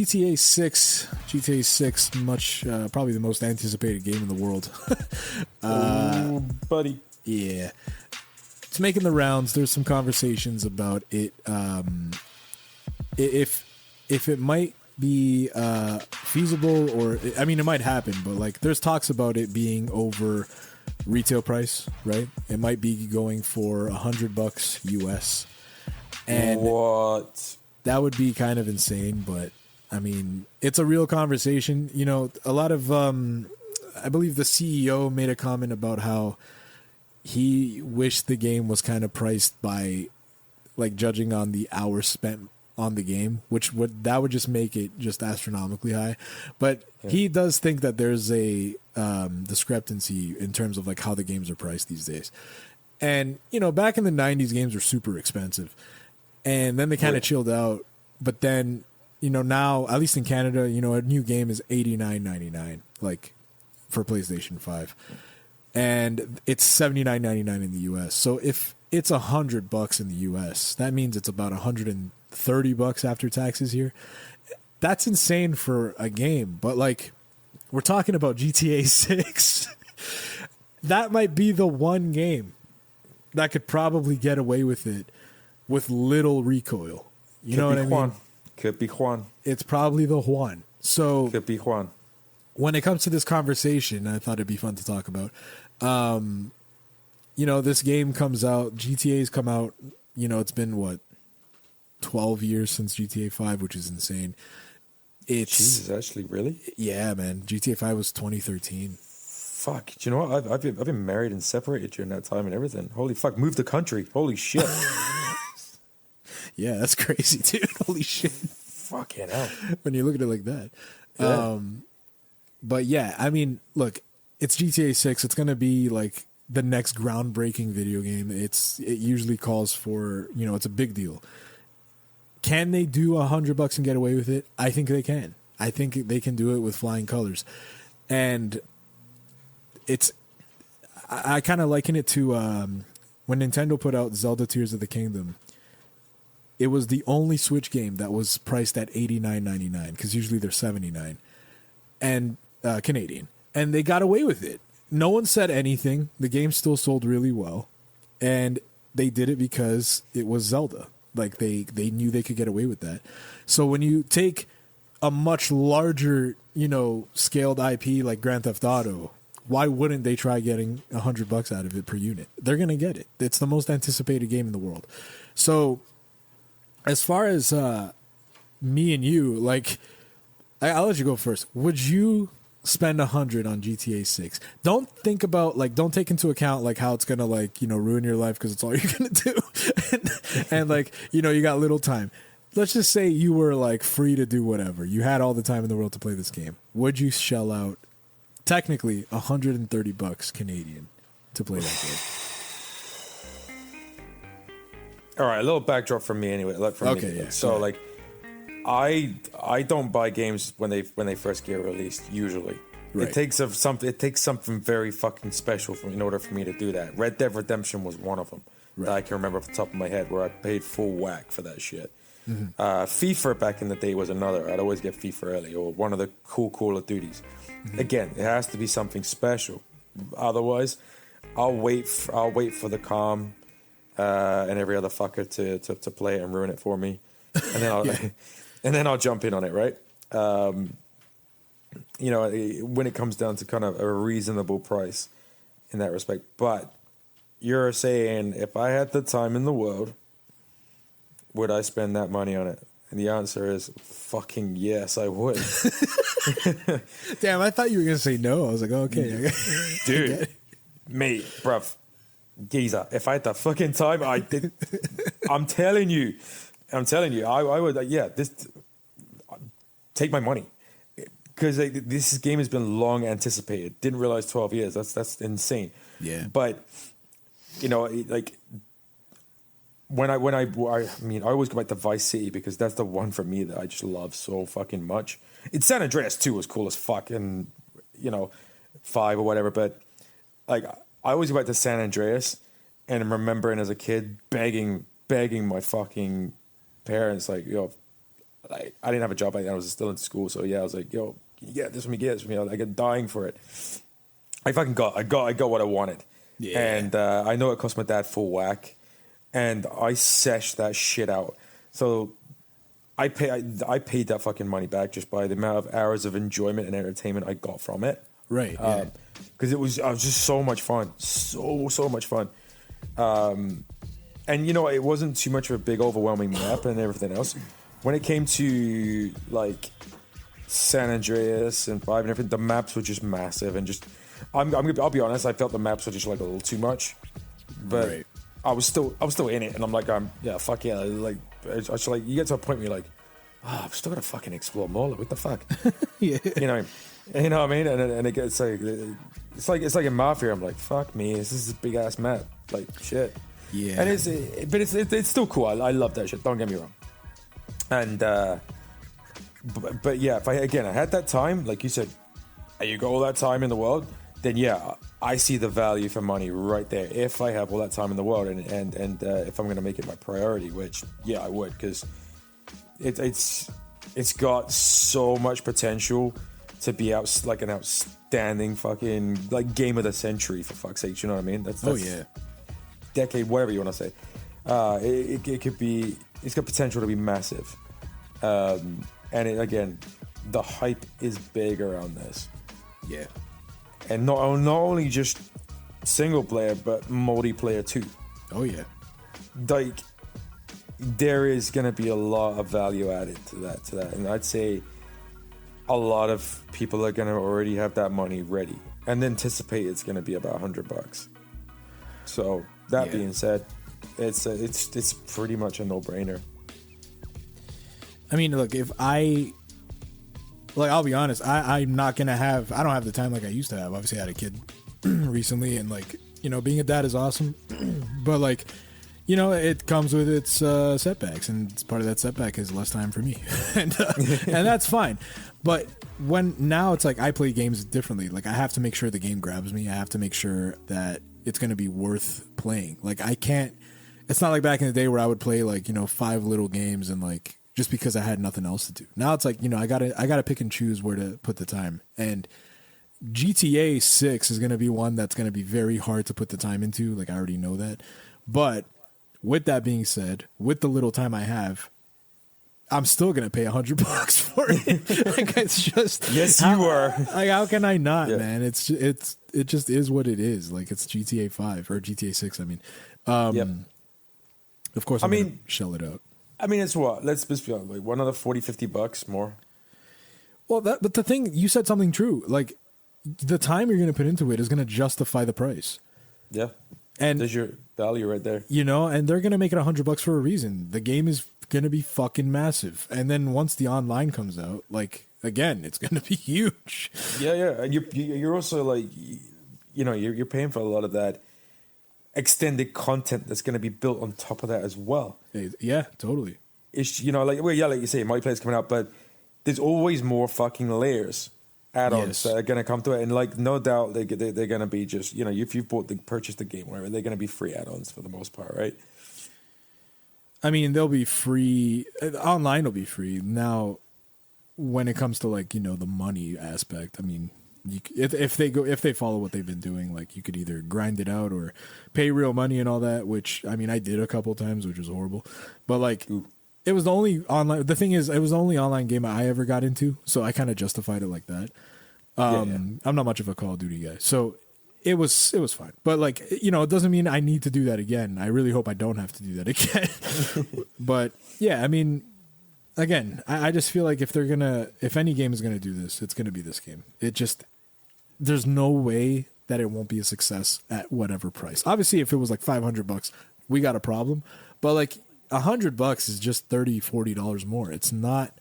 GTA 6, much probably the most anticipated game in the world. Oh, buddy. Yeah. It's making the rounds. There's some conversations about it. If it might be feasible, or I mean, it might happen, but like there's talks about it being over retail price, right? It might be going for $100 US. And what? That would be kind of insane, but I mean, it's a real conversation. You know, a lot of I believe the CEO made a comment about how he wished the game was kind of priced by like judging on the hours spent on the game, which would just make it just astronomically high. But he does think that there's a discrepancy in terms of like how the games are priced these days. And, you know, back in the 90s, games were super expensive. And then they kind of chilled out. But then, you know, now, at least in Canada, you know, a new game is $89.99, like for PlayStation 5. And it's $79.99 in the US. So if it's $100 in the US, that means it's about $130 after taxes here. That's insane for a game. But like, we're talking about GTA 6. That might be the one game that could probably get away with it with little recoil. You know what I mean? Could be Juan. It's probably the Juan. So could be Juan. When it comes to this conversation, I thought it'd be fun to talk about. You know, this game comes out, GTA's come out, you know, it's been what, 12 years since GTA 5, which is insane. It's Jesus, actually, really? Yeah, man. GTA 5 was 2013. Fuck. Do you know what? I've been married and separated during that time and everything. Holy fuck. Moved the country. Holy shit. Yeah, that's crazy, dude. Holy shit. Fucking hell. When you look at it like that. Yeah. But yeah, I mean, look, it's GTA 6. It's going to be like the next groundbreaking video game. It usually calls for, you know, it's a big deal. Can they do $100 and get away with it? I think they can. I think they can do it with flying colors. And I kind of liken it to when Nintendo put out Zelda Tears of the Kingdom. It was the only Switch game that was priced at $89.99 because usually they're $79 and Canadian. And they got away with it. No one said anything. The game still sold really well. And they did it because it was Zelda. Like they knew they could get away with that. So when you take a much larger, you know, scaled IP like Grand Theft Auto, why wouldn't they try getting $100 out of it per unit? They're going to get it. It's the most anticipated game in the world. So as far as me and you, like, I'll let you go first. Would you spend $100 on GTA 6? Don't think about, like, don't take into account like how it's gonna, like, you know, ruin your life because it's all you're gonna do, and like, you know, you got little time. Let's just say you were like free to do whatever. You had all the time in the world to play this game. Would you shell out technically $130 Canadian to play that game? All right, a little backdrop from me anyway. Like from me. Yeah. So like, I don't buy games when they first get released. Usually, right. It takes something very fucking special in order for me to do that. Red Dead Redemption was one of them that I can remember off the top of my head, where I paid full whack for that shit. Mm-hmm. FIFA back in the day was another. I'd always get FIFA early, or one of the cool Call of Duties. Mm-hmm. Again, it has to be something special. Otherwise, I'll wait for the calm and every other fucker to play it and ruin it for me, and then I'll and then I'll jump in on it, right? You know, when it comes down to kind of a reasonable price in that respect. But you're saying, if I had the time in the world, would I spend that money on it? And the answer is fucking yes, I would. Damn, I thought you were going to say no. I was like, oh, okay. Dude, mate, bruv, geezer, if I had the fucking time, I did. I'm telling you, I would, take my monny. Because this game has been long anticipated. Didn't realize 12 years. That's insane. Yeah. But, you know, like, I always go back to Vice City because that's the one for me that I just love so fucking much. It's San Andreas 2 was cool as fuck, and, you know, 5 or whatever. But, like, I always go back to San Andreas and I'm remembering as a kid begging my fucking parents, like, yo, like I didn't have a job back then. I was still in school, so yeah, I was like, yo, can you get this for me? Get this for me. I was like dying for it. I fucking got what I wanted. Yeah. And I know it cost my dad full whack, and I seshed that shit out. So I paid that fucking money back just by the amount of hours of enjoyment and entertainment I got from it. Right. Because it was just so much fun, so much fun. And you know, it wasn't too much of a big overwhelming map and everything else. When it came to like San Andreas and 5 and everything, the maps were just massive and just. I'll be honest. I felt the maps were just like a little too much, but right. I was still in it, and I'm like, yeah, fuck yeah. Like, it's like you get to a point where you're like, oh, I'm still gonna fucking explore more. Like, what the fuck? Yeah. You know what I mean? And it gets like, it's like in Mafia. I'm like, fuck me. This is a big ass map. Like shit. Yeah. And it's still cool. I love that shit. Don't get me wrong. And but yeah, if I had that time, like you said, you got all that time in the world, then yeah, I see the value for money right there. If I have all that time in the world, and if I'm going to make it my priority, which yeah, I would, because it's got so much potential to be like an outstanding fucking like game of the century, for fuck's sake. You know what I mean? That's oh yeah, decade, whatever you want to say. It could be. It's got potential to be massive, and again, the hype is big around this. Yeah. And not only just single player, but multiplayer too. Oh yeah. Like there is gonna be a lot of value added to that. And I'd say a lot of people are gonna already have that money ready and anticipate it's gonna be about $100. So that being said, it's pretty much a no-brainer. I mean, look, I'll be honest, I'm not going to I don't have the time like I used to have. Obviously, I had a kid recently, and, like, you know, being a dad is awesome. But, like, you know, it comes with its setbacks, and part of that setback is less time for me. and that's fine. But now it's like I play games differently. Like, I have to make sure the game grabs me. I have to make sure that it's going to be worth playing. Like, I can't, it's not like back in the day where I would play, like, you know, 5 little games and, like, just because I had nothing else to do. Now it's like, you know, I gotta pick and choose where to put the time. And GTA 6 is going to be one that's going to be very hard to put the time into. Like, I already know that. But with that being said, with the little time I have, I'm still going to pay $100 for it. Like, it's just, yes, you are. Like, how can I not, man? It just is what it is. Like, it's GTA 5 or GTA 6. I mean, of course, I'm going to shell it out. I mean, it's what? Let's be honest, like $1 $40-$50 more. Well, but the thing, you said something true. Like, the time you're going to put into it is going to justify the price. Yeah. And there's your value right there. You know, and they're going to make it $100 for a reason. The game is going to be fucking massive. And then once the online comes out, like, again, it's going to be huge. Yeah, yeah. And you're also like, you know, you're paying for a lot of that extended content that's going to be built on top of that as well. Yeah, totally. It's, you know, like, well, yeah, like you say, multiplayer's coming out, but there's always more fucking layers, add-ons that are going to come to it, and like, no doubt they're going to be just, you know, if you've purchased the game, whatever, they're going to be free add-ons for the most part, right? I mean, they'll be free. Online will be free. Now, when it comes to, like, you know, the money aspect, I mean, if they follow what they've been doing, like, you could either grind it out or pay real money and all that, which, I mean, I did a couple times, which was horrible. But, like, it was the only online. The thing is, it was the only online game I ever got into, so I kind of justified it like that. I'm not much of a Call of Duty guy, so it was fine. But, like, you know, it doesn't mean I need to do that again. I really hope I don't have to do that again. But yeah, I mean, again, I just feel like if any game is gonna do this, it's gonna be this game. There's no way that it won't be a success at whatever price. Obviously, if it was like $500, we got a problem. But like $100 is just $30-$40 more. It's not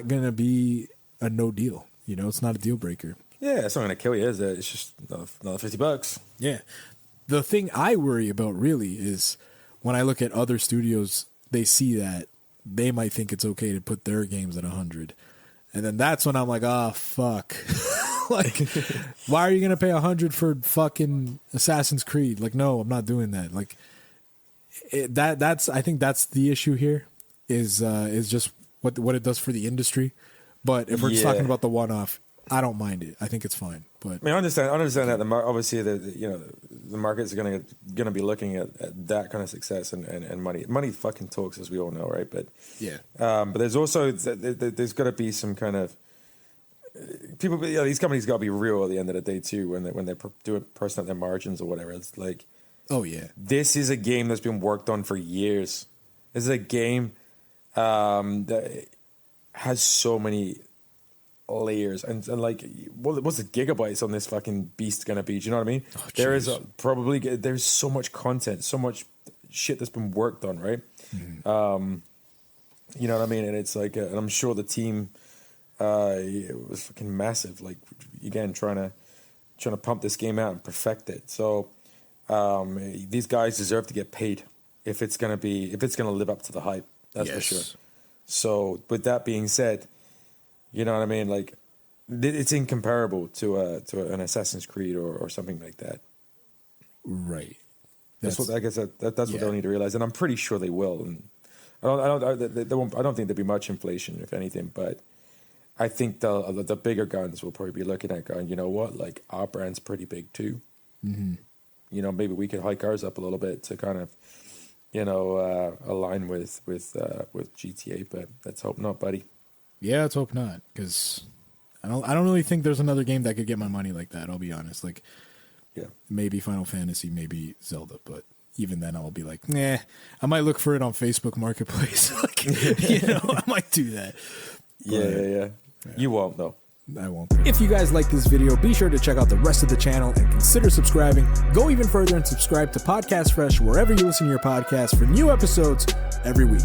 gonna be a no deal. You know, it's not a deal breaker. Yeah, it's not gonna kill you, is it? It's just another $50. Yeah. The thing I worry about really is when I look at other studios, they see that they might think it's okay to put their games at 100. And then that's when I'm like, fuck. Like, why are you going to pay 100 for fucking Assassin's Creed? Like, no, I'm not doing that. Like, I think that's the issue here is just what it does for the industry. But if we're just talking about the one-off, I don't mind it. I think it's fine. But I mean, I understand that obviously the markets are gonna be looking at that kind of success and money. Money fucking talks, as we all know, right? But but there's also there's got to be some kind of people. These companies got to be real at the end of the day too. When they're pressing up their margins or whatever, it's like, oh yeah, this is a game that's been worked on for years. This is a game that has so many layers and like what's the gigabytes on this fucking beast gonna be? Do you know what I mean? Oh, there's so much content, so much shit that's been worked on, right? Mm-hmm. You know what I mean? And it's like, and I'm sure the team it was fucking massive. Like again, trying to pump this game out and perfect it. So these guys deserve to get paid if it's gonna live up to the hype. That's for sure. So with that being said, you know what I mean? Like, it's incomparable to an Assassin's Creed or something like that. Right. That's what I guess that's what they'll need to realize, and I'm pretty sure they will. And I don't think there'll be much inflation, if anything. But I think the bigger guns will probably be looking at going, you know what? Like, our brand's pretty big too. Mm-hmm. You know, maybe we could hike ours up a little bit to kind of, you know, align with GTA. But let's hope not, buddy. Yeah, let's hope not, because I don't really think there's another game that could get my money like that. I'll be honest. Like, maybe Final Fantasy, maybe Zelda, but even then I'll be like, nah. I might look for it on Facebook Marketplace. Like, you know, I might do that. Yeah. You won't though. I won't. If you guys like this video, be sure to check out the rest of the channel and consider subscribing. Go even further and subscribe to Podcast Fresh wherever you listen to your podcast for new episodes every week.